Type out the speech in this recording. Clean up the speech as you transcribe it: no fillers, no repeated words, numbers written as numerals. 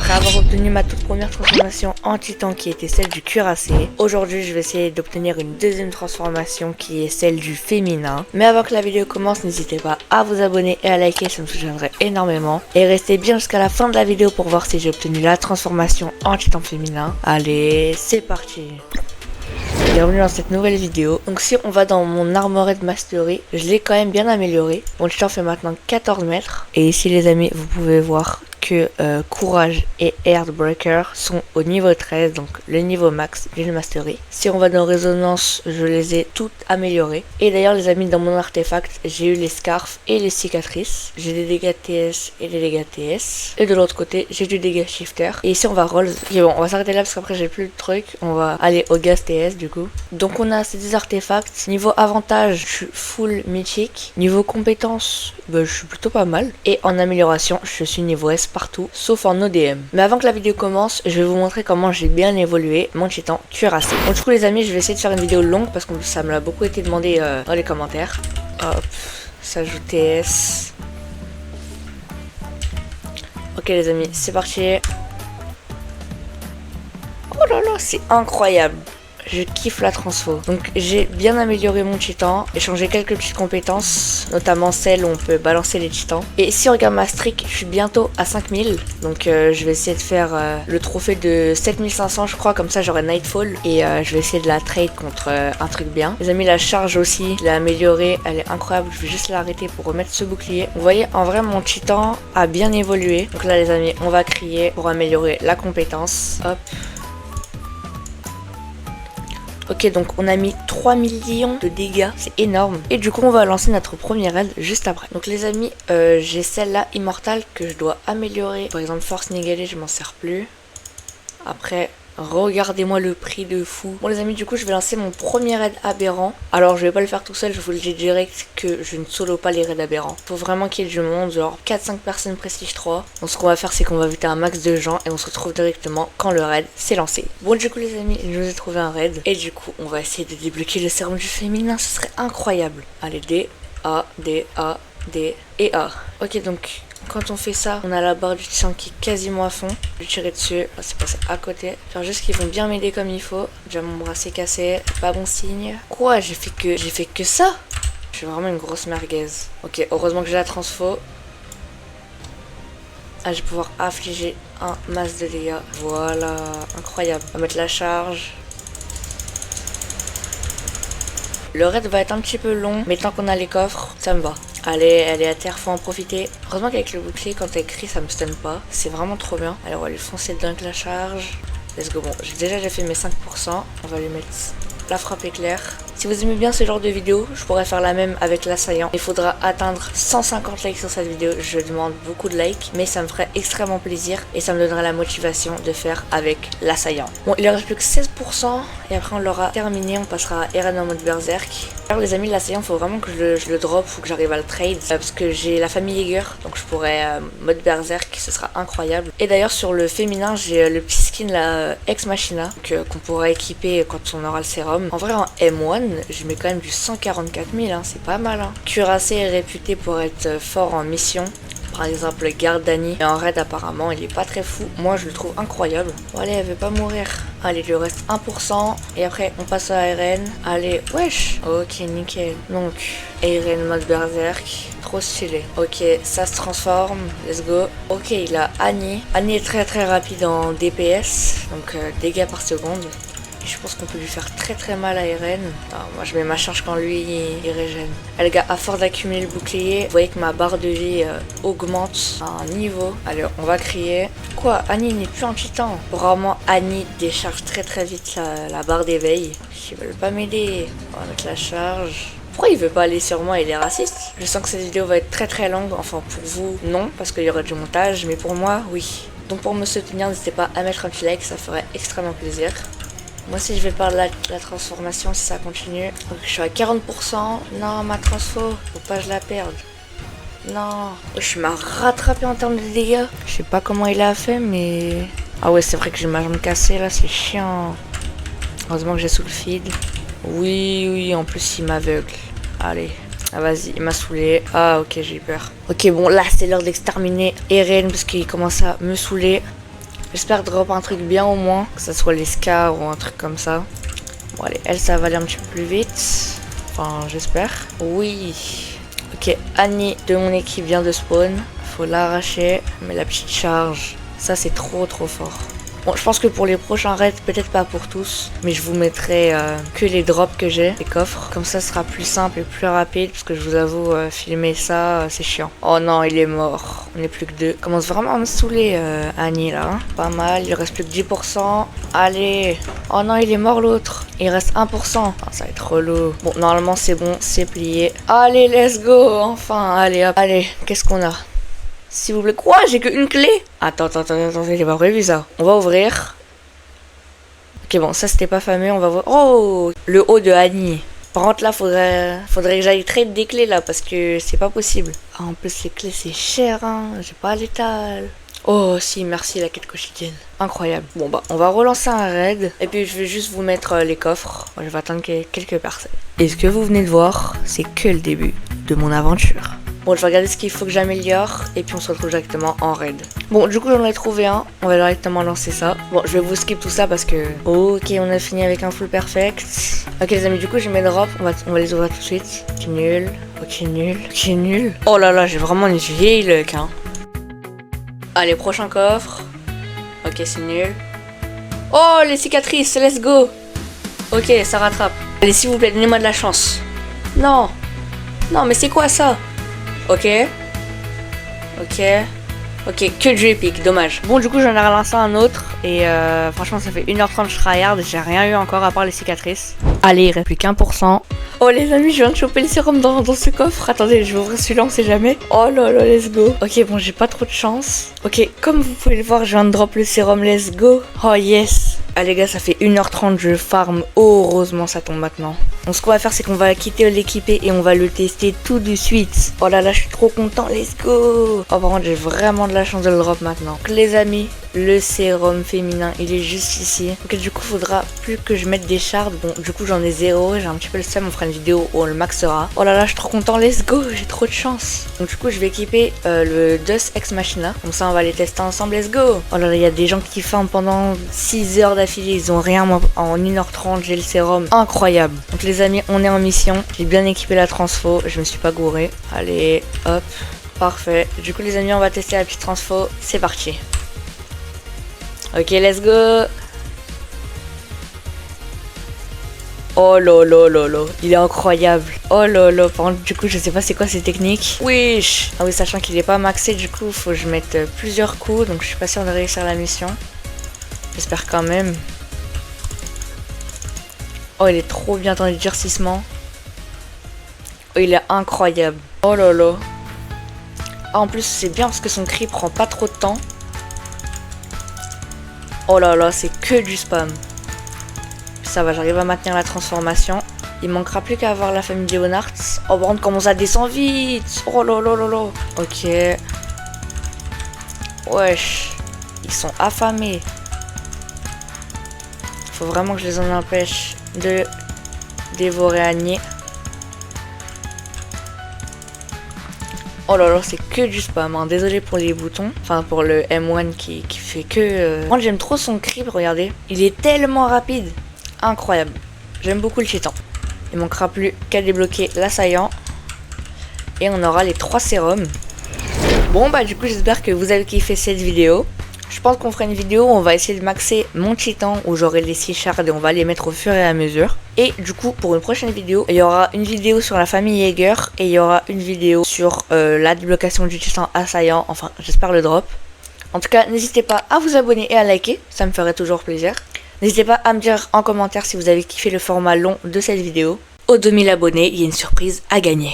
Après avoir obtenu ma toute première transformation en titan qui était celle du cuirassé, aujourd'hui je vais essayer d'obtenir une deuxième transformation qui est celle du féminin. Mais avant que la vidéo commence, n'hésitez pas à vous abonner et à liker, ça me soutiendrait énormément. Et restez bien jusqu'à la fin de la vidéo pour voir si j'ai obtenu la transformation en titan féminin. Allez, c'est parti! Bienvenue dans cette nouvelle vidéo. Donc si on va dans mon Armored Mastery, je l'ai quand même bien amélioré. Mon titan fait maintenant 14 mètres. Et ici les amis, vous pouvez voir que Courage et Heartbreaker sont au niveau 13, donc le niveau max d'une Mastery. Si on va dans Résonance, je les ai toutes améliorées. Et d'ailleurs les amis, dans mon artefact, j'ai eu les scarfs et les cicatrices. J'ai des dégâts TS et des dégâts TS. Et de l'autre côté, j'ai du dégât shifter. Et ici on va roll. Et bon, on va s'arrêter là parce qu'après j'ai plus de trucs. On va aller au gaz TS du coup. Donc on a ces 10 artefacts. Niveau avantage, je suis full mythique. Niveau compétence, je suis plutôt pas mal. Et en amélioration, je suis niveau S partout, sauf en ODM. Mais avant que la vidéo commence, je vais vous montrer comment j'ai bien évolué mon titan cuirassé. Donc du coup les amis, je vais essayer de faire une vidéo longue parce que ça me l'a beaucoup été demandé dans les commentaires. Hop, s'ajoute TS. Ok les amis, c'est parti. Oh là là, c'est incroyable. Je kiffe la transfo. Donc j'ai bien amélioré mon titan et changé quelques petites compétences, notamment celle où on peut balancer les titans. Et si on regarde ma streak, je suis bientôt à 5000. Donc je vais essayer de faire le trophée de 7500 je crois, comme ça j'aurai Nightfall. Et je vais essayer de la trade contre un truc bien. Les amis, la charge aussi, je l'ai améliorée, elle est incroyable. Je vais juste l'arrêter pour remettre ce bouclier. Vous voyez, en vrai mon titan a bien évolué. Donc là les amis, on va crier pour améliorer la compétence. Hop. Ok, donc on a mis 3 millions de dégâts, c'est énorme. Et du coup, on va lancer notre premier raid juste après. Donc les amis, j'ai celle-là, Immortal, que je dois améliorer. Par exemple, Force négalée, je m'en sers plus. Après, regardez-moi le prix de fou. Bon les amis, du coup je vais lancer mon premier raid aberrant. Alors je vais pas le faire tout seul, je vous le dis direct que je ne solo pas les raids aberrants. Faut vraiment qu'il y ait du monde, genre 4-5 personnes prestige 3. Donc ce qu'on va faire, c'est qu'on va inviter un max de gens et on se retrouve directement quand le raid s'est lancé. Bon du coup les amis, je vous ai trouvé un raid. Et du coup on va essayer de débloquer le sérum du féminin, ce serait incroyable. Allez, D, A, D, A, D et A. Ok, donc quand on fait ça, on a la barre du titan qui est quasiment à fond. Je vais tirer dessus, c'est passé à côté. Faire juste qu'ils vont bien m'aider comme il faut. Déjà mon bras s'est cassé, pas bon signe. Quoi, j'ai fait que ça? Je suis vraiment une grosse merguez. Ok, heureusement que j'ai la transfo. Ah, je vais pouvoir affliger un masse de dégâts. Voilà, incroyable. On va mettre la charge. Le raid va être un petit peu long, mais tant qu'on a les coffres, ça me va. Allez, elle est à terre, faut en profiter. Heureusement qu'avec le bouclier, quand elle crie, ça me stun pas. C'est vraiment trop bien. Allez, on va lui foncer dedans avec la charge. Let's go. Bon, j'ai déjà fait mes 5%. On va lui mettre la frappe éclair. Si vous aimez bien ce genre de vidéo, je pourrais faire la même avec l'assaillant. Il faudra atteindre 150 likes sur cette vidéo. Je demande beaucoup de likes, mais ça me ferait extrêmement plaisir et ça me donnerait la motivation de faire avec l'assaillant. Bon, il ne reste plus que 16% et après on l'aura terminé. On passera à Eren en mode berserk. Alors les amis, l'assaillant, faut vraiment que je le drop ou que j'arrive à le trade parce que j'ai la famille Jäger, donc je pourrais mode berserk, ce sera incroyable. Et d'ailleurs sur le féminin, j'ai le petit skin la Ex Machina qu'on pourra équiper quand on aura le sérum. En vrai en M1, je mets quand même du 144 000, hein, c'est pas mal. Hein. Cuirassé est réputé pour être fort en mission. Par exemple, Garde Dany. Et en raid, apparemment, il est pas très fou. Moi, je le trouve incroyable. Bon, allez, elle veut pas mourir. Allez, il lui reste 1%. Et après, on passe à Eren. Allez, wesh. Ok, nickel. Donc, Eren mode berserk. Trop stylé. Ok, ça se transforme. Let's go. Ok, il a Annie. Annie est très très rapide en DPS. Donc, dégâts par seconde. Je pense qu'on peut lui faire très très mal à Eren. Moi je mets ma charge quand lui il régène. Et les gars, à force d'accumuler le bouclier, vous voyez que ma barre de vie augmente à un niveau. Allez, on va crier. Quoi, Annie n'est plus en titan. Vraiment, Annie décharge très très vite la barre d'éveil. Ils veulent pas m'aider. On va mettre la charge. Pourquoi il veut pas aller sur moi? Il est raciste. Je sens que cette vidéo va être très très longue. Enfin pour vous, non, parce qu'il y aura du montage. Mais pour moi, oui. Donc pour me soutenir, n'hésitez pas à mettre un petit like, ça ferait extrêmement plaisir. Moi aussi je vais parler de la transformation si ça continue. Donc je suis à 40%. Non, ma transfo, faut pas que je la perde. Non. Je m'ai rattrapé en termes de dégâts. Je sais pas comment il a fait, mais... Ah ouais, c'est vrai que j'ai ma jambe cassée là, c'est chiant. Heureusement que j'ai sous le feed. Oui, en plus il m'aveugle. Allez. Ah vas-y, il m'a saoulé. Ah ok, j'ai eu peur. Ok, bon là c'est l'heure d'exterminer Eren parce qu'il commence à me saouler. J'espère drop un truc bien au moins, que ça soit les scars ou un truc comme ça. Bon allez, elle ça va aller un petit peu plus vite. Enfin j'espère. Oui. Ok, Annie de mon équipe vient de spawn. Faut l'arracher. Mais la petite charge, ça c'est trop fort. Bon, je pense que pour les prochains raids, peut-être pas pour tous, mais je vous mettrai que les drops que j'ai, les coffres. Comme ça, ce sera plus simple et plus rapide, parce que je vous avoue, filmer ça, c'est chiant. Oh non, il est mort. On n'est plus que 2. Commence vraiment à me saouler, Annie, là. Hein. Pas mal, il reste plus que 10%. Allez. Oh non, il est mort, l'autre. Il reste 1%. Oh, ça va être relou. Bon, normalement, c'est bon, c'est plié. Allez, let's go. Enfin, allez, hop. Allez, qu'est-ce qu'on a? S'il vous plaît, quoi? J'ai qu'une clé? Attends, j'ai pas prévu ça. On va ouvrir. Ok, bon, ça c'était pas fameux, on va voir. Oh! Le haut de Annie. Par contre, là, faudrait que j'aille trade des clés là, parce que c'est pas possible. Ah, en plus, les clés c'est cher, hein. J'ai pas l'étal. Oh, si, merci la quête quotidienne. Incroyable. Bon, bah, on va relancer un raid. Et puis, je vais juste vous mettre les coffres. Moi, je vais attendre quelques personnes. Et ce que vous venez de voir, c'est que le début de mon aventure. Bon, je vais regarder ce qu'il faut que j'améliore et puis on se retrouve directement en raid. Bon, du coup, j'en ai trouvé un. On va directement lancer ça. Bon, je vais vous skip tout ça parce que... Ok, on a fini avec un full perfect. Ok, les amis, du coup, j'ai mes drops. On va les ouvrir tout de suite. Ok, nul. Ok, nul. Ok, nul. Oh là là, j'ai vraiment une vieille luck, hein. Allez, prochain coffre. Ok, c'est nul. Oh, les cicatrices, let's go. Ok, ça rattrape. Allez, s'il vous plaît, donnez-moi de la chance. Non. Non, mais c'est quoi ça? Ok. Ok. Ok, que du épique, dommage. Bon, du coup, j'en ai relancé un autre. Et franchement, ça fait 1h30 je tryhard. J'ai rien eu encore à part les cicatrices. Allez, il reste plus qu'1%. Oh, les amis, je viens de choper le sérum dans ce coffre. Attendez, je vais ouvrir celui-là, on sait jamais. Oh là là, let's go. Ok, bon, j'ai pas trop de chance. Ok, comme vous pouvez le voir, je viens de drop le sérum, let's go. Oh yes. Ah les gars, ça fait 1h30, je farm. Oh, heureusement, ça tombe maintenant. Donc ce qu'on va faire, c'est qu'on va quitter l'équipé et on va le tester tout de suite. Oh là là, je suis trop content, let's go. Oh, par contre, j'ai vraiment de la chance de le drop maintenant. Donc les amis, le sérum féminin, il est juste ici. Ok, du coup, faudra plus que je mette des shards. Bon, du coup, j'en ai 0. J'ai un petit peu le seum, on fera une vidéo où on le maxera. Oh là là, je suis trop content, let's go. J'ai trop de chance. Donc du coup, je vais équiper le Deus Ex Machina. Comme ça, on va les tester ensemble, let's go. Oh là là, il y a des gens qui farment pendant 6 heures d'affilée. Ils ont rien, moi, en 1h30, j'ai le sérum. Incroyable. Donc les amis, on est en mission. J'ai bien équipé la transfo. Je me suis pas gouré. Allez, hop. Parfait. Du coup, les amis, on va tester la petite transfo. C'est parti. Ok, let's go. Oh là là là là, il est incroyable. Oh là là, par contre, du coup, je sais pas c'est quoi ces techniques. Wesh. Ah oui, sachant qu'il est pas maxé, du coup, faut que je mette plusieurs coups. Donc, je suis pas sûre de réussir la mission. J'espère quand même. Oh, il est trop bien dans les durcissements. Oh, il est incroyable. Oh là là. Ah, en plus, c'est bien parce que son cri prend pas trop de temps. Oh là là, c'est que du spam. Ça va, j'arrive à maintenir la transformation. Il manquera plus qu'à avoir la famille Leonhardt. Oh, par contre, comment ça descend vite. Oh là là là là. Ok. Wesh. Ils sont affamés. Faut vraiment que je les en empêche de dévorer Annie. Oh là là, c'est que du spam, hein. Désolé pour les boutons. Enfin, pour le M1 qui fait que... Moi, j'aime trop son creep, regardez. Il est tellement rapide. Incroyable. J'aime beaucoup le titan. Il manquera plus qu'à débloquer l'assaillant. Et on aura les 3 sérums. Bon, bah du coup, j'espère que vous avez kiffé cette vidéo. Je pense qu'on fera une vidéo où on va essayer de maxer mon titan, où j'aurai les 6 shards et on va les mettre au fur et à mesure. Et du coup, pour une prochaine vidéo, il y aura une vidéo sur la famille Jaeger et il y aura une vidéo sur la déblocation du titan assaillant. Enfin, j'espère le drop. En tout cas, n'hésitez pas à vous abonner et à liker, ça me ferait toujours plaisir. N'hésitez pas à me dire en commentaire si vous avez kiffé le format long de cette vidéo. Aux 2000 abonnés, il y a une surprise à gagner.